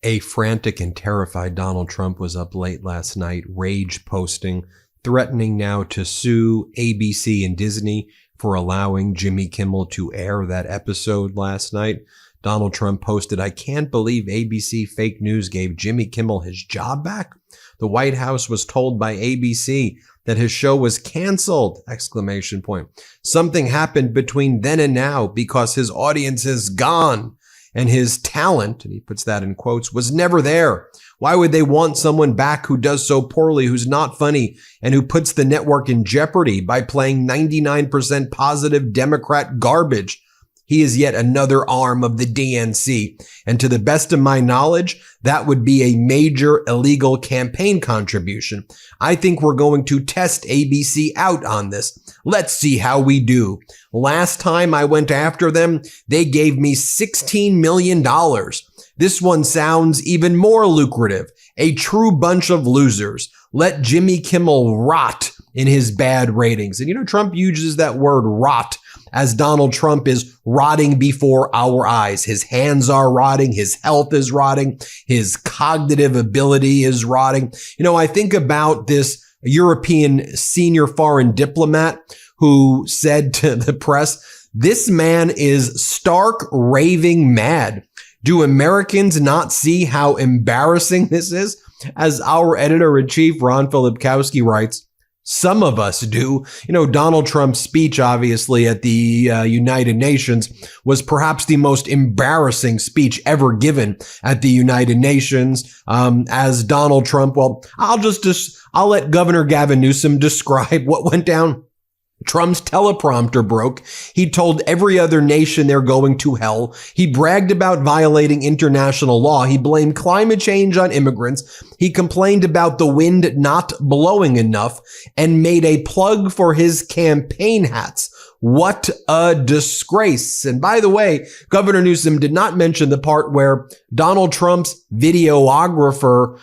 A frantic and terrified Donald Trump was up late last night, rage posting, threatening now to sue ABC and Disney for allowing Jimmy Kimmel to air that episode last night. Donald Trump posted, "I can't believe ABC fake news gave Jimmy Kimmel his job back. The White House was told by ABC that his show was canceled!" Exclamation point. "Something happened between then and now because his audience is gone. And his talent," and he puts that in quotes, "was never there. Why would they want someone back who does so poorly, who's not funny, and who puts the network in jeopardy by playing 99% positive Democrat garbage? He is yet another arm of the DNC. And to the best of my knowledge, that would be a major illegal campaign contribution. I think we're going to test ABC out on this. Let's see how we do. Last time I went after them, they gave me $16 million. This one sounds even more lucrative. A true bunch of losers. Let Jimmy Kimmel rot in his bad ratings." And Trump uses that word rot as Donald Trump is rotting before our eyes. His hands are rotting. His health is rotting. His cognitive ability is rotting. I think about this European senior foreign diplomat who said to the press, "This man is stark raving mad. Do Americans not see how embarrassing this is?" As our editor-in-chief, Ron Filipkowski, writes, "Some of us do." Donald Trump's speech, obviously, at the United Nations was perhaps the most embarrassing speech ever given at the United Nations. As Donald Trump, I'll let Governor Gavin Newsom describe what went down. Trump's teleprompter broke. He told every other nation they're going to hell. He bragged about violating international law. He blamed climate change on immigrants. He complained about the wind not blowing enough and made a plug for his campaign hats. What a disgrace. And by the way, Governor Newsom did not mention the part where Donald Trump's videographer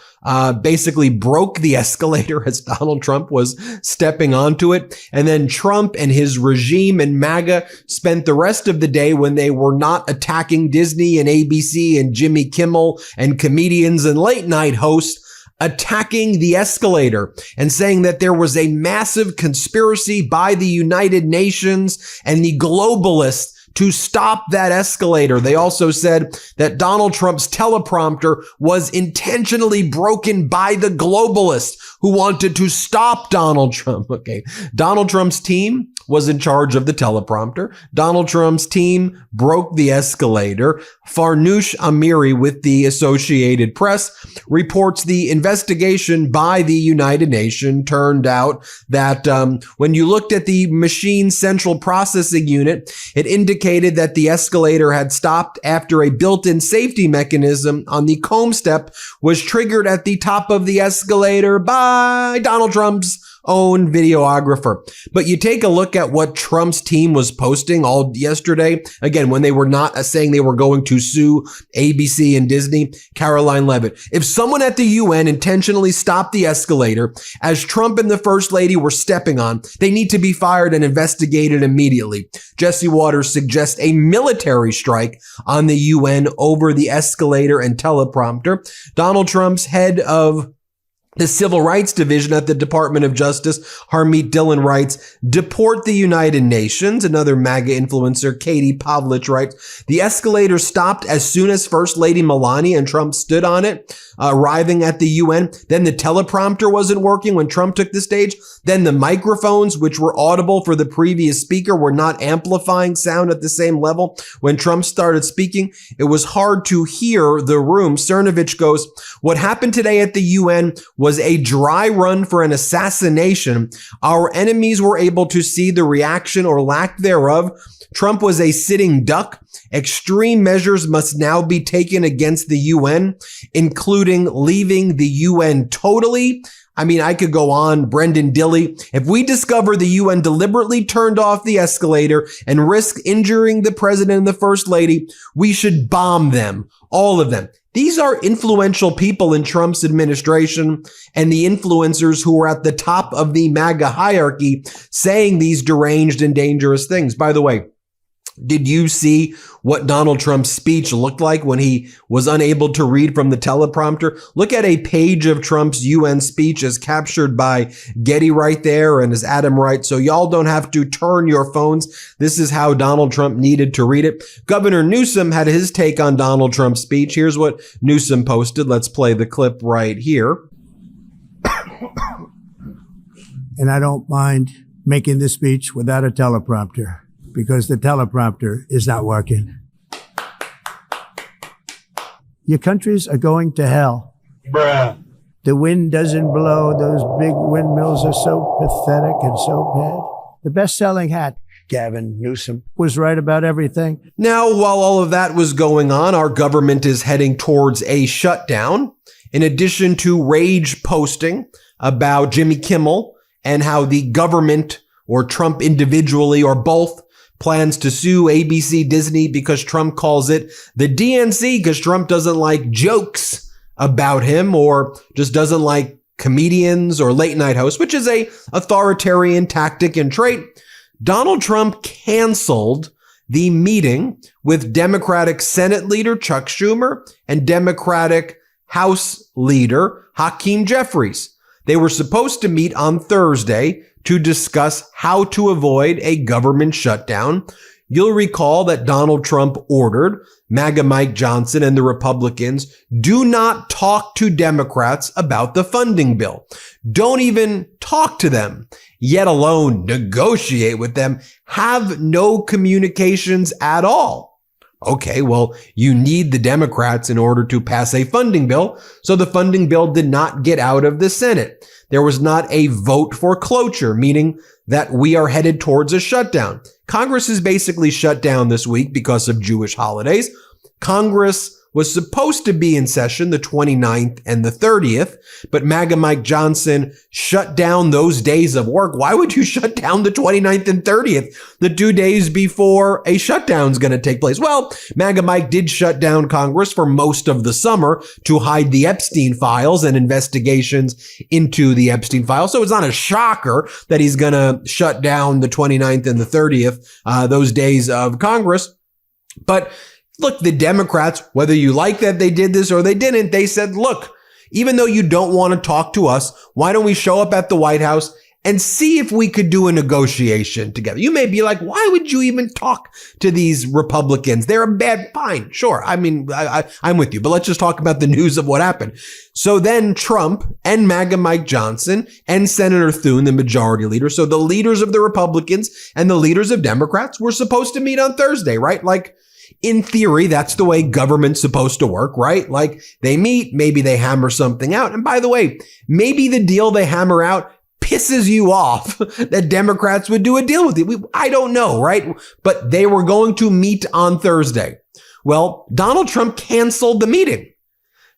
basically broke the escalator as Donald Trump was stepping onto it. And then Trump and his regime and MAGA spent the rest of the day, when they were not attacking Disney and ABC and Jimmy Kimmel and comedians and late night hosts, attacking the escalator and saying that there was a massive conspiracy by the United Nations and the globalists to stop that escalator. They also said that Donald Trump's teleprompter was intentionally broken by the globalists who wanted to stop Donald Trump. Okay. Donald Trump's team was in charge of the teleprompter. Donald Trump's team broke the escalator. Farnoosh Amiri with the Associated Press reports the investigation by the United Nations turned out that when you looked at the machine central processing unit, it indicated that the escalator had stopped after a built-in safety mechanism on the comb step was triggered at the top of the escalator by Donald Trump's own videographer. But you take a look at what Trump's team was posting all yesterday. Again, when they were not saying they were going to sue ABC and Disney, Caroline Leavitt. If someone at the UN intentionally stopped the escalator as Trump and the First Lady were stepping on, they need to be fired and investigated immediately. Jesse Waters suggests a military strike on the UN over the escalator and teleprompter. Donald Trump's head of the Civil Rights Division at the Department of Justice, Harmeet Dillon, writes, "Deport the United Nations." Another MAGA influencer, Katie Pavlich, writes, "The escalator stopped as soon as First Lady Melania and Trump stood on it, arriving at the UN. Then the teleprompter wasn't working when Trump took the stage. Then the microphones, which were audible for the previous speaker, were not amplifying sound at the same level. When Trump started speaking, it was hard to hear the room." Cernovich goes, "What happened today at the UN was a dry run for an assassination. Our enemies were able to see the reaction or lack thereof. Trump was a sitting duck. Extreme measures must now be taken against the UN, including leaving the UN totally." I mean, I could go on. Brendan Dilley. "If we discover the UN deliberately turned off the escalator and risk injuring the president and the first lady, we should bomb them. All of them." These are influential people in Trump's administration and the influencers who are at the top of the MAGA hierarchy saying these deranged and dangerous things. By the way, Did you see what Donald Trump's speech looked like when he was unable to read from the teleprompter? Look at a page of Trump's UN speech as captured by Getty right there and as Adam writes, so y'all don't have to turn your phones. This is how Donald Trump needed to read it. Governor Newsom had his take on Donald Trump's speech. Here's what Newsom posted. Let's play the clip right here. And I don't mind making this speech without a teleprompter, because the teleprompter is not working. Your countries are going to hell. Bruh. The wind doesn't blow. Those big windmills are so pathetic and so bad. The best-selling hat, Gavin Newsom, was right about everything. Now, while all of that was going on, our government is heading towards a shutdown. In addition to rage posting about Jimmy Kimmel and how the government or Trump individually or both plans to sue ABC Disney because Trump calls it the DNC because Trump doesn't like jokes about him or just doesn't like comedians or late night hosts, which is a authoritarian tactic and trait. Donald Trump canceled the meeting with Democratic Senate leader Chuck Schumer and Democratic House leader Hakeem Jeffries. They were supposed to meet on Thursday to discuss how to avoid a government shutdown. You'll recall that Donald Trump ordered MAGA Mike Johnson and the Republicans, do not talk to Democrats about the funding bill. Don't even talk to them, yet alone negotiate with them. Have no communications at all. Okay, well, you need the Democrats in order to pass a funding bill. So the funding bill did not get out of the Senate. There was not a vote for cloture, meaning that we are headed towards a shutdown. Congress is basically shut down this week because of Jewish holidays. Congress was supposed to be in session the 29th and the 30th, but MAGA Mike Johnson shut down those days of work. Why would you shut down the 29th and 30th, the 2 days before a shutdown is going to take place? Well, MAGA Mike did shut down Congress for most of the summer to hide the Epstein files and investigations into the Epstein files. So it's not a shocker that he's going to shut down the 29th and the 30th, those days of Congress. But look, the Democrats, whether you like that they did this or they didn't, they said, look, even though you don't want to talk to us, why don't we show up at the White House and see if we could do a negotiation together? You may be like, why would you even talk to these Republicans? They're a bad, fine, sure. I mean, I'm with you, but let's just talk about the news of what happened. So then Trump and MAGA Mike Johnson and Senator Thune, the majority leader, so the leaders of the Republicans and the leaders of Democrats were supposed to meet on Thursday, right? Like, in theory, that's the way government's supposed to work, right? Like they meet, maybe they hammer something out. And by the way, maybe the deal they hammer out pisses you off that Democrats would do a deal with you. I don't know, right? But they were going to meet on Thursday. Well, Donald Trump canceled the meeting.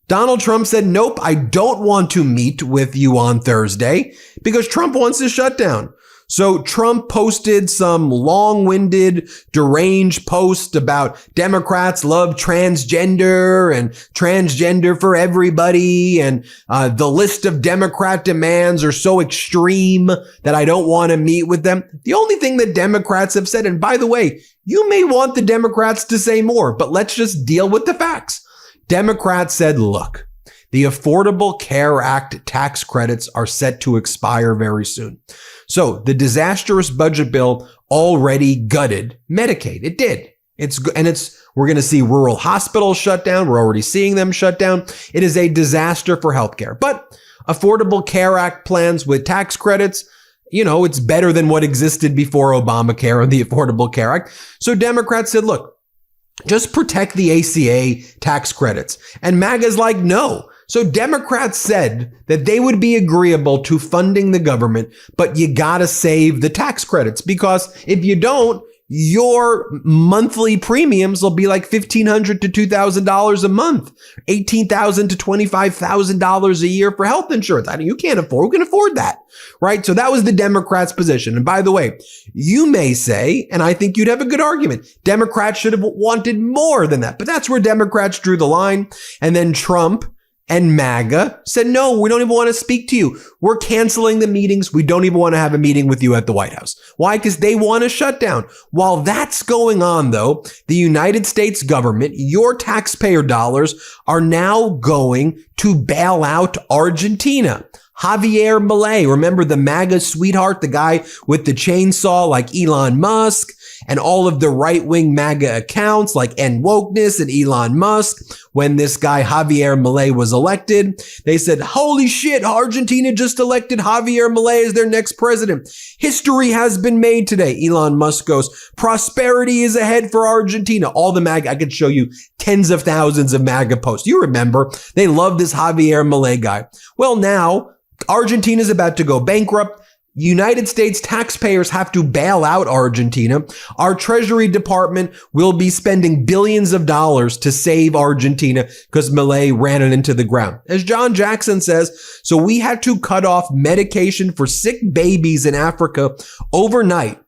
Donald Trump said, nope, I don't want to meet with you on Thursday because Trump wants to shut down. So Trump posted some long-winded, deranged post about Democrats love transgender and transgender for everybody. And the list of Democrat demands are so extreme that I don't want to meet with them. The only thing that Democrats have said, and by the way, you may want the Democrats to say more, but let's just deal with the facts. Democrats said, look, the Affordable Care Act tax credits are set to expire very soon. So the budget bill already gutted Medicaid. It did. We're going to see rural hospitals shut down. We're already seeing them shut down. It is a disaster for healthcare. But Affordable Care Act plans with tax credits, you know, it's better than what existed before Obamacare and the Affordable Care Act. So Democrats said, look, just protect the ACA tax credits. And MAGA's like, no. So Democrats said that they would be agreeable to funding the government, but you gotta save the tax credits because if you don't, your monthly premiums will be like $1,500 to $2,000 a month, $18,000 to $25,000 a year for health insurance. You can't afford, who can afford that, right? So that was the Democrats' position. And by the way, you may say, and I think you'd have a good argument, Democrats should have wanted more than that, but that's where Democrats drew the line. And then Trump And MAGA said, no, we don't even want to speak to you. We're canceling the meetings. We don't even want to have a meeting with you at the White House. Why? Because they want a shutdown. While that's going on, though, the United States government, your taxpayer dollars, are now going to bail out Argentina. Javier Milei, remember the MAGA sweetheart, the guy with the chainsaw like Elon Musk, and all of the right-wing MAGA accounts like End Wokeness and Elon Musk. When this guy Javier Milei was elected, they said, holy shit, Argentina just elected Javier Milei as their next president. History has been made today. Elon Musk goes, prosperity is ahead for Argentina. All the MAGA, I could show you tens of thousands of MAGA posts. You remember, they love this Javier Milei guy. Well, now Argentina is about to go bankrupt. United States taxpayers have to bail out Argentina. Our Treasury Department will be spending billions of dollars to save Argentina because Milei ran it into the ground. As John Jackson says, so we had to cut off medication for sick babies in Africa overnight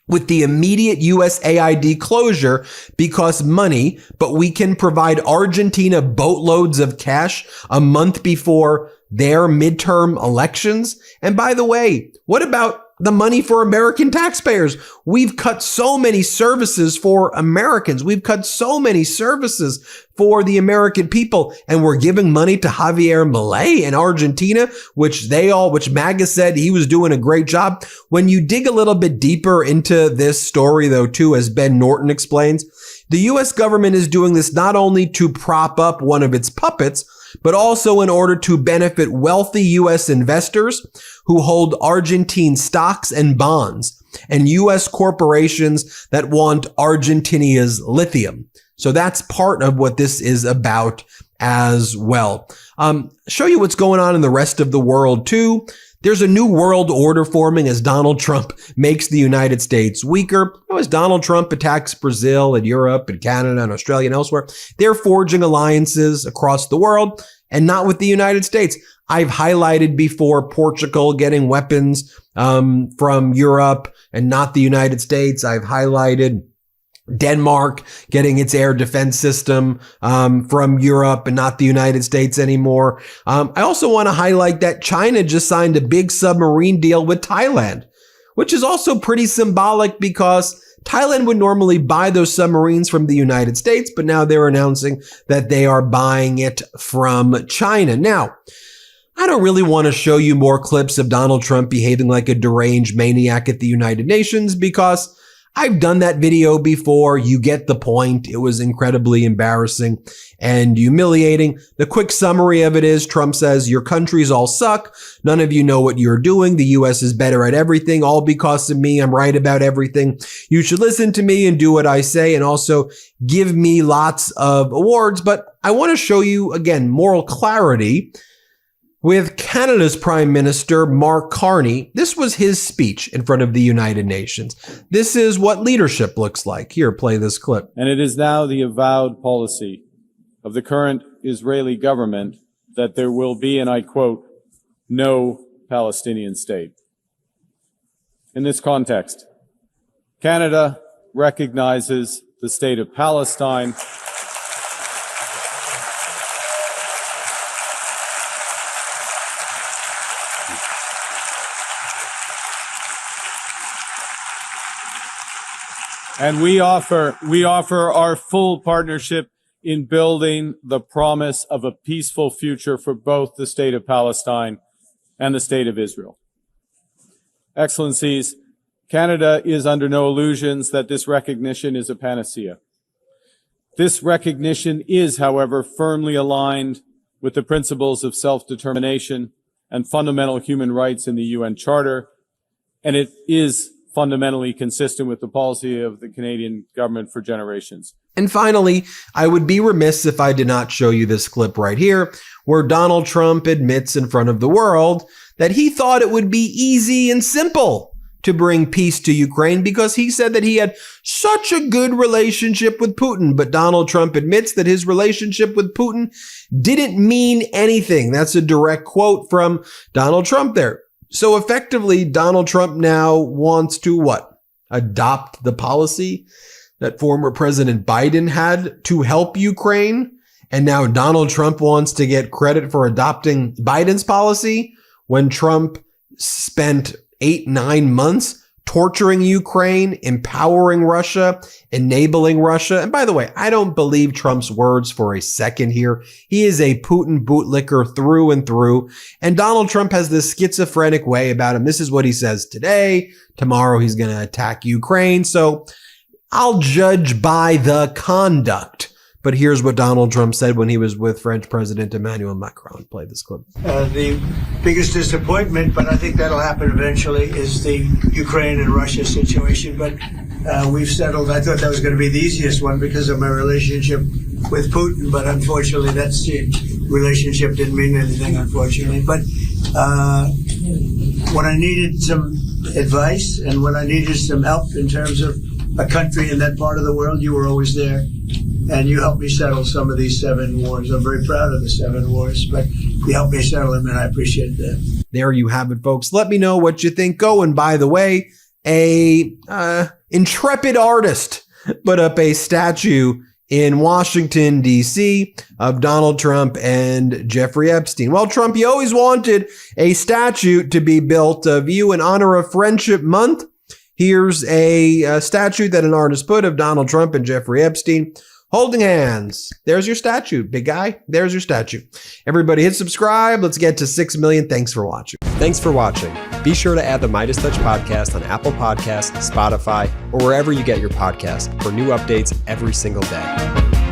with the immediate USAID closure because money, but we can provide Argentina boatloads of cash a month before their midterm elections. And by the way, what about the money for American taxpayers? We've cut so many services for Americans. We've cut so many services for the American people. And we're giving money to Javier Milei in Argentina, which MAGA said he was doing a great job. When you dig a little bit deeper into this story, though, too, as Ben Norton explains, the U.S. government is doing this not only to prop up one of its puppets, but also in order to benefit wealthy U.S. investors who hold Argentine stocks and bonds and U.S. corporations that want Argentina's lithium. So that's part of what this is about as well. Show you what's going on in the rest of the world too. There's a new world order forming as Donald Trump makes the United States weaker. As Donald Trump attacks Brazil and Europe and Canada and Australia and elsewhere, they're forging alliances across the world and not with the United States. I've highlighted before Portugal getting weapons from Europe and not the United States. I've highlighted Denmark getting its air defense system from Europe and not the United States anymore. I also want to highlight that China just signed a big submarine deal with Thailand, which is also pretty symbolic because Thailand would normally buy those submarines from the United States, but now they're announcing that they are buying it from China. Now, I don't really want to show you more clips of Donald Trump behaving like a deranged maniac at the United Nations because I've done that video before. You get the point. It was incredibly embarrassing and humiliating. The quick summary of it is Trump says, your countries all suck. None of you know what you're doing. The U.S. is better at everything, all because of me. I'm right about everything. You should listen to me and do what I say and also give me lots of awards. But I want to show you, again, moral clarity with Canada's Prime Minister, Mark Carney. This was his speech in front of the United Nations. This is what leadership looks like. Here, play this clip. And it is now the avowed policy of the current Israeli government that there will be, and I quote, no Palestinian state. In this context, Canada recognizes the state of Palestine and we offer our full partnership in building the promise of a peaceful future for both the state of Palestine and the state of Israel. Excellencies, Canada is under no illusions that this recognition is a panacea. This recognition is, however, firmly aligned with the principles of self-determination and fundamental human rights in the UN Charter, and it is fundamentally consistent with the policy of the Canadian government for generations. And finally, I would be remiss if I did not show you this clip right here, where Donald Trump admits in front of the world that he thought it would be easy and simple to bring peace to Ukraine because he said that he had such a good relationship with Putin. But Donald Trump admits that his relationship with Putin didn't mean anything. That's a direct quote from Donald Trump there. So effectively, Donald Trump now wants to what? Adopt the policy that former President Biden had to help Ukraine And now Donald Trump wants to get credit for adopting Biden's policy when Trump spent 8-9 months torturing Ukraine, empowering Russia, enabling Russia. And by the way, I don't believe Trump's words for a second here. He is a Putin bootlicker through and through. And Donald Trump has this schizophrenic way about him. This is what he says today. Tomorrow he's going to attack Ukraine. So I'll judge by the conduct. But here's what Donald Trump said when he was with French President Emmanuel Macron. Play this clip. The biggest disappointment, but I think that'll happen eventually, is the Ukraine and Russia situation. But we've settled. I thought that was going to be the easiest one because of my relationship with Putin. But unfortunately, that's the relationship didn't mean anything, unfortunately. But when I needed some advice and when I needed some help in terms of a country in that part of the world, you were always there. And you helped me settle some of these 7 wars. I'm very proud of the 7 wars, but you helped me settle them, and I appreciate that. There you have it, folks. Let me know what you think. Oh, and by the way, a intrepid artist put up a statue in Washington, D.C. of Donald Trump and Jeffrey Epstein. Well, Trump, you always wanted a statue to be built of you in honor of Friendship Month. Here's a statue that an artist put of Donald Trump and Jeffrey Epstein holding hands. There's your statue, big guy. There's your statue. Everybody hit subscribe. Let's get to 6 million. Thanks for watching. Thanks for watching. Be sure to add the MeidasTouch podcast on Apple Podcasts, Spotify, or wherever you get your podcasts for new updates every single day.